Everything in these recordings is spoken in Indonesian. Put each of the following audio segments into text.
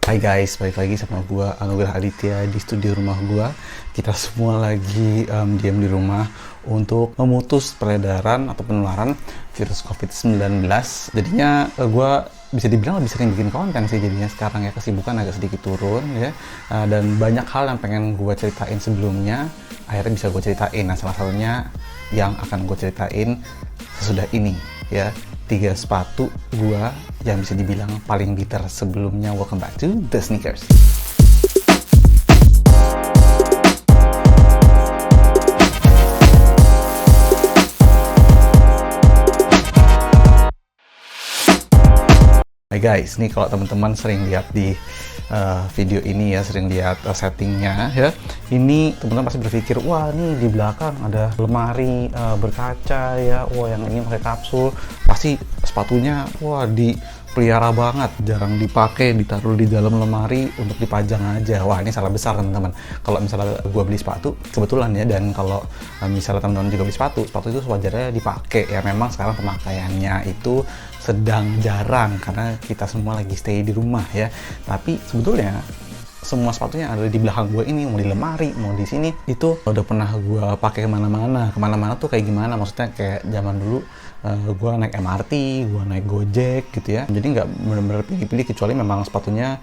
Hai guys, balik lagi sama gua Anugrah Aditya di studio rumah gua. Kita semua lagi diam di rumah untuk memutus peredaran atau penularan virus COVID-19. Jadinya gua bisa dibilang lebih sering bikin konten sih jadinya sekarang ya, kesibukan agak sedikit turun ya. Dan banyak hal yang pengen gua ceritain sebelumnya, akhirnya bisa gua ceritain. Nah, salah satunya yang akan gua ceritain sesudah ini ya. 3 sepatu gua yang bisa dibilang paling bitter sebelumnya. Welcome back to The Sneakers. Hai guys, nih kalau teman-teman sering lihat di video ini ya, sering lihat settingnya ya, ini teman-teman pasti berpikir, wah nih di belakang ada lemari berkaca ya, wah yang ini pakai kapsul, pasti sepatunya wah dipelihara banget, jarang dipakai, ditaruh di dalam lemari untuk dipajang aja. Wah, ini salah besar teman-teman. Kalau misalnya gue beli sepatu, kebetulan ya, dan kalau misalnya teman-teman juga beli sepatu itu sewajarnya dipakai ya. Memang sekarang pemakaiannya itu sedang jarang karena kita semua lagi stay di rumah ya. Tapi sebetulnya semua sepatunya ada di belakang gue ini, mau di lemari, mau di sini, itu udah pernah gue pakai kemana-mana tuh kayak gimana, maksudnya kayak zaman dulu gue naik MRT, gue naik Gojek gitu ya, jadi nggak bener-bener pilih-pilih, kecuali memang sepatunya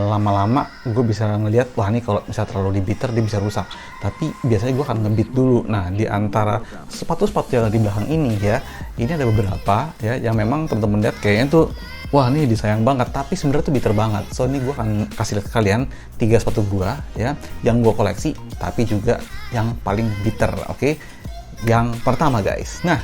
lama-lama gue bisa ngelihat, wah nih kalau misalnya terlalu dibiter dia bisa rusak, tapi biasanya gue akan ngebit dulu. Nah, di antara sepatu-sepatu yang di belakang ini ya, ini ada beberapa ya yang memang temen-temen lihat kayaknya tuh wah ini disayang banget, tapi sebenarnya tuh bitter banget. So ini gue akan kasih lihat ke kalian 3 sepatu gue ya, yang gue koleksi, tapi juga yang paling bitter, oke? Yang pertama guys, nah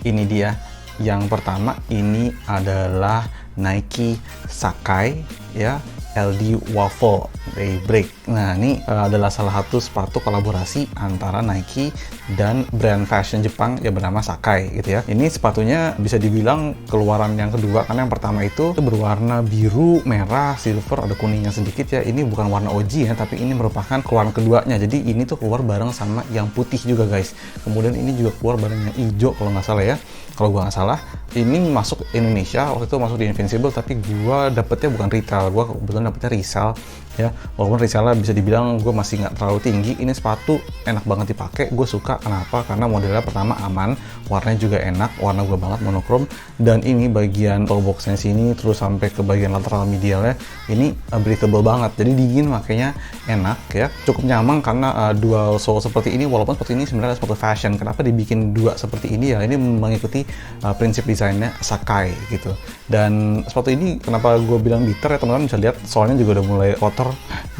ini dia. Yang pertama ini adalah Nike Sacai ya, LD Waffle Daybreak. Nah, ini adalah salah satu sepatu kolaborasi antara Nike dan brand fashion Jepang yang bernama Sacai gitu ya. Ini sepatunya bisa dibilang keluaran yang kedua, karena yang pertama itu berwarna biru, merah, silver, ada kuningnya sedikit ya. Ini bukan warna OG ya, tapi ini merupakan keluaran keduanya. Jadi ini tuh keluar bareng sama yang putih juga guys. Kemudian ini juga keluar bareng yang hijau kalau nggak salah ya. Kalau gua nggak salah, ini masuk Indonesia, waktu itu masuk di Invincible, tapi gua dapetnya bukan retail, gua kebetulan dapetnya resell ya. Walaupun resellnya bisa dibilang gue masih nggak terlalu tinggi, ini sepatu enak banget dipakai, gue suka. Kenapa? Karena modelnya pertama aman, warnanya juga enak, warna gue banget monokrom, dan ini bagian toe boxnya sini terus sampai ke bagian lateral medialnya ini breathable banget, jadi dingin makanya enak ya, cukup nyaman karena dual sole seperti ini. Walaupun seperti ini sebenarnya sepatu fashion, kenapa dibikin dua seperti ini ya, ini mengikuti prinsip desainnya Sacai gitu. Dan sepatu ini kenapa gue bilang bitter ya, teman-teman bisa lihat soalnya juga udah mulai kotor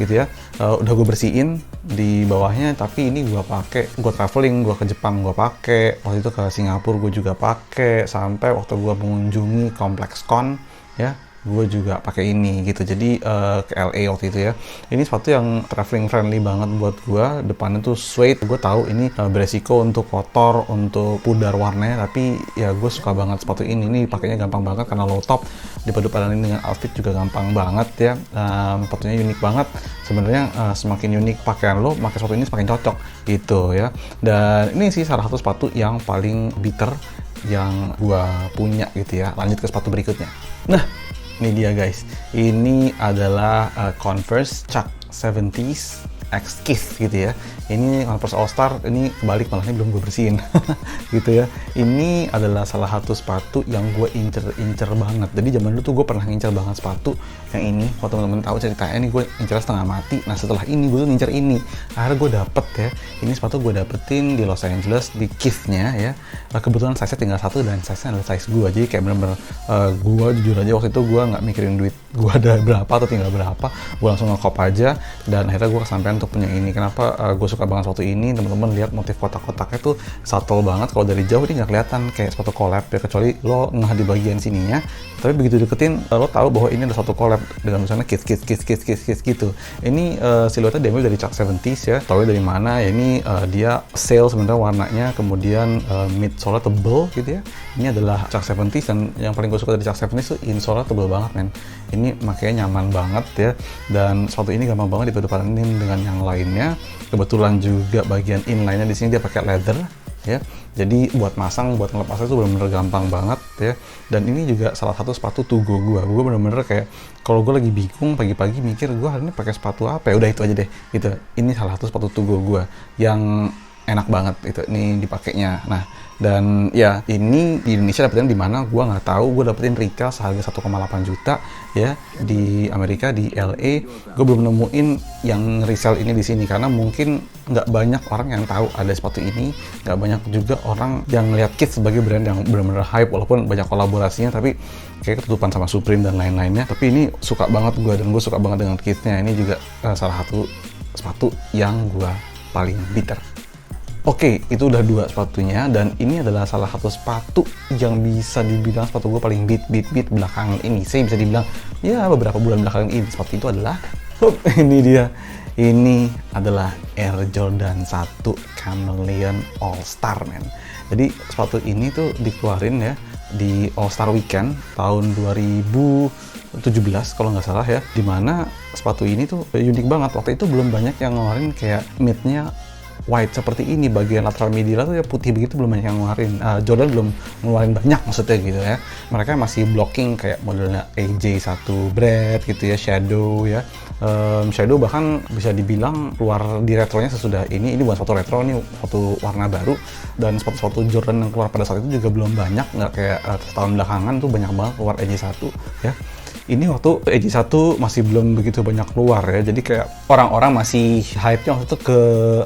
gitu ya. Udah gue bersihin di bawahnya, tapi ini gue pakai, gue traveling, gue ke Jepang gue pakai, waktu itu ke Singapura gue juga pakai, sampai waktu gue mengunjungi Kompleks Con ya, gue juga pakai ini gitu. Jadi ke LA waktu itu ya, ini sepatu yang traveling friendly banget buat gue. Depannya tuh suede, gue tahu ini beresiko untuk kotor, untuk pudar warnanya, tapi ya gue suka banget sepatu ini. Ini pakainya gampang banget karena low top, dipadu-padanin dengan outfit juga gampang banget ya. Sepatunya unik banget sebenarnya. Semakin unik pakaian lo, pakai sepatu ini semakin cocok gitu ya. Dan ini sih salah satu sepatu yang paling bitter yang gue punya gitu ya. Lanjut ke sepatu berikutnya. Nah, ini dia guys, ini adalah Converse Chuck 70s X Kiss gitu ya. Ini Converse All Star, ini kebalik malah, ini belum gue bersihin gitu ya. Ini adalah salah satu sepatu yang gue incer banget. Jadi zaman dulu tuh gue pernah ngincer banget sepatu yang ini. Kalau teman-teman tahu ceritanya, ini gue incer setengah mati. Nah, setelah ini gue tuh ngincer ini, akhirnya gue dapet ya. Ini sepatu gue dapetin di Los Angeles, di Kiss-nya ya. Kebetulan size-nya tinggal satu, dan size-nya adalah size gue. Jadi kayak bener-bener gue jujur aja waktu itu gue nggak mikirin duit gue ada berapa atau tinggal berapa, gue langsung ngekop aja, dan akhirnya gue kesampaian untuk punya ini. Kenapa gue suka banget sepatu ini? Teman-teman lihat motif kotak-kotaknya tuh subtle banget. Kalau dari jauh ini nggak kelihatan kayak sepatu collab ya, kecuali lo ngeh di bagian sininya. Tapi begitu deketin, lo tahu bahwa ini ada satu collab dengan tulisannya kiss gitu. Ini siluetnya diambil dari Chuck 70s ya. Tahu dari mana ya? Ini dia sale sebenarnya warnanya, kemudian midsole tebel gitu ya. Ini adalah Chuck 70s, dan yang paling gue suka dari Chuck 70s tuh insole tebel banget men. Ini makanya nyaman banget ya, dan sepatu ini gampang banget dipadu-padanin dengan yang lainnya. Kebetulan juga bagian inline-nya di sini dia pakai leather ya. Jadi buat masang, buat ngelepasnya itu bener-bener gampang banget ya. Dan ini juga salah satu sepatu to go gue bener-bener kayak kalau gue lagi bingung pagi-pagi mikir gue hari ini pakai sepatu apa ya, udah itu aja deh gitu. Ini salah satu sepatu to go gue yang enak banget itu ini dipakainya. Nah, dan ya ini di Indonesia dapetin di mana gue nggak tahu. Gue dapetin retail seharga 1,8 juta ya di Amerika, di LA. Gue belum nemuin yang resell ini di sini karena mungkin nggak banyak orang yang tahu ada sepatu ini, nggak banyak juga orang yang ngeliat Kith sebagai brand yang benar-benar hype, walaupun banyak kolaborasinya tapi kayak ketutupan sama Supreme dan lain-lainnya. Tapi ini suka banget gue, dan gue suka banget dengan Kithnya. Ini juga salah satu sepatu yang gue paling bitter. Oke, itu udah 2 sepatunya, dan ini adalah salah satu sepatu yang bisa dibilang sepatu gue paling beat belakangan ini. Saya bisa dibilang, ya beberapa bulan belakangan ini, sepatu itu adalah, ini dia. Ini adalah Air Jordan 1 Chameleon All Star, men. Jadi sepatu ini tuh dikeluarin ya di All Star Weekend tahun 2017 kalau nggak salah ya. Dimana sepatu ini tuh unik banget. Waktu itu belum banyak yang ngeluarin kayak mid-nya white seperti ini, bagian lateral medial tuh ya putih begitu, belum banyak yang ngeluarin. Jordan belum ngeluarin banyak maksudnya gitu ya. Mereka masih blocking kayak modelnya AJ1 Bread gitu ya, Shadow ya. Shadow bahkan bisa dibilang keluar di retronya sesudah ini bukan sepatu retro, ini sepatu warna baru. Dan sepatu-sepatu Jordan yang keluar pada saat itu juga belum banyak, nggak kayak setahun belakangan tuh banyak banget keluar AJ1 ya. Ini waktu AJ1 masih belum begitu banyak keluar ya, jadi kayak orang-orang masih hype-nya waktu itu ke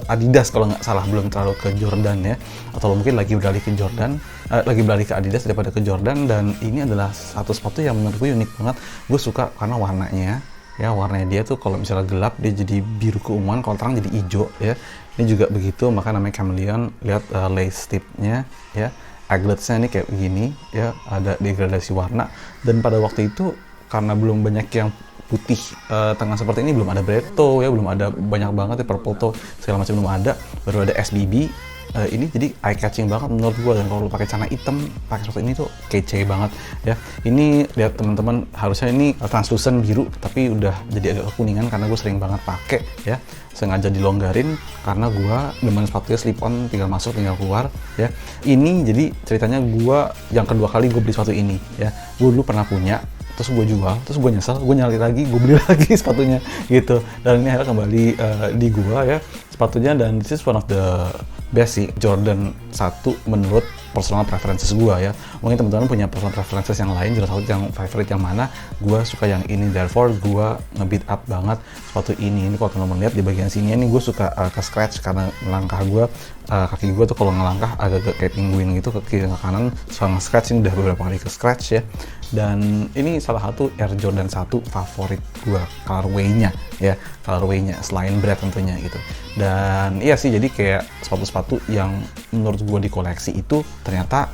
Adidas kalau nggak salah, belum terlalu ke Jordan ya, atau mungkin lagi beralih ke Jordan, lagi beralih ke Adidas daripada ke Jordan. Dan ini adalah satu sepatu yang menurut gue unik banget. Gue suka karena warnanya ya, warnanya dia tuh kalau misalnya gelap dia jadi biru keunguan, kalau terang jadi hijau ya. Ini juga begitu, maka namanya Chameleon. Lihat lace tip-nya ya, aglets-nya ini kayak begini ya, ada degradasi warna. Dan pada waktu itu karena belum banyak yang putih tengah seperti ini, belum ada Bretto ya, belum ada banyak banget ya, Purple Toe segala macam belum ada, baru ada SBB. Ini jadi eye catching banget menurut gue. Dan kalau lu pakai celana hitam pakai seperti ini tuh kece banget ya. Ini lihat teman-teman, harusnya ini translucent biru tapi udah jadi agak kekuningan karena gue sering banget pakai ya. Sengaja dilonggarin karena gue demen sepatunya slip on, tinggal masuk tinggal keluar ya. Ini jadi ceritanya gue yang kedua kali gue beli sepatu ini ya. Gue dulu pernah punya, terus gue jual, terus gue nyesel, gue nyari lagi, gue beli lagi sepatunya gitu. Dan ini akhirnya kembali di gue ya sepatunya. Dan this is one of the best sih, Jordan 1 menurut personal preferences gue ya. Mungkin teman-teman punya personal preferences yang lain, jelas satu yang favorite yang mana. Gue suka yang ini, therefore gue nge-beat up banget sepatu ini. Ini kalau teman-teman lihat di bagian sini ini gue suka ke scratch karena langkah gue, kaki gue tuh kalau ngelangkah agak kayak penguin gitu, ke kiri ke kanan suka nge-scratch. Ini udah beberapa kali ke scratch ya. Dan ini salah satu Air Jordan 1 favorit gue, colorway-nya ya, colorway-nya selain Bread tentunya gitu. Dan iya sih, jadi kayak sepatu-sepatu yang menurut gue di koleksi itu ternyata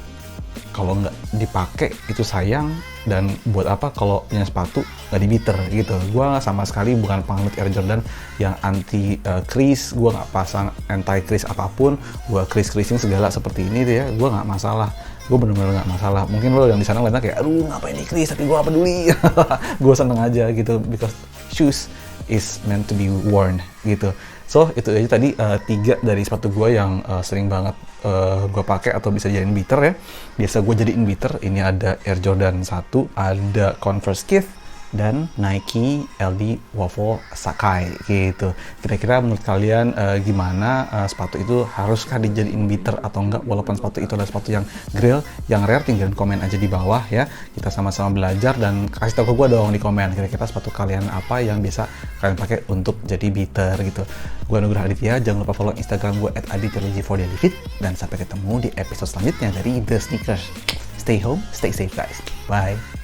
kalau nggak dipakai itu sayang. Dan buat apa kalau punya sepatu nggak dibiter gitu. Gue sama sekali bukan penganut Air Jordan yang anti crease. Gue nggak pasang anti crease apapun. Gue creasing segala seperti ini tuh ya, gue nggak masalah. Gue bener-bener nggak masalah. Mungkin lo yang di sana ngeliatnya kayak, aduh ngapain di crease, tapi gue gak peduli. Gue seneng aja gitu, because shoes is meant to be worn gitu. So itu aja tadi 3 dari sepatu gue yang sering banget gue pakai atau bisa jadiin beater ya. Biasa gue jadiin beater. Ini ada Air Jordan 1, ada Converse Kith, dan Nike LD Waffle Sakai gitu. Kira-kira menurut kalian gimana, sepatu itu haruskah dijadiin beater atau enggak? Walaupun sepatu itu adalah sepatu yang grail, yang rare, tinggal komen aja di bawah ya. Kita sama-sama belajar dan kasih tahu ke gue dong di komen. Kira-kira sepatu kalian apa yang bisa kalian pakai untuk jadi beater gitu. Gue Nugroho Aditya, jangan lupa follow Instagram gue @aditya_for_daily_fit, dan sampai ketemu di episode selanjutnya dari The Sneakers. Stay home, stay safe guys. Bye.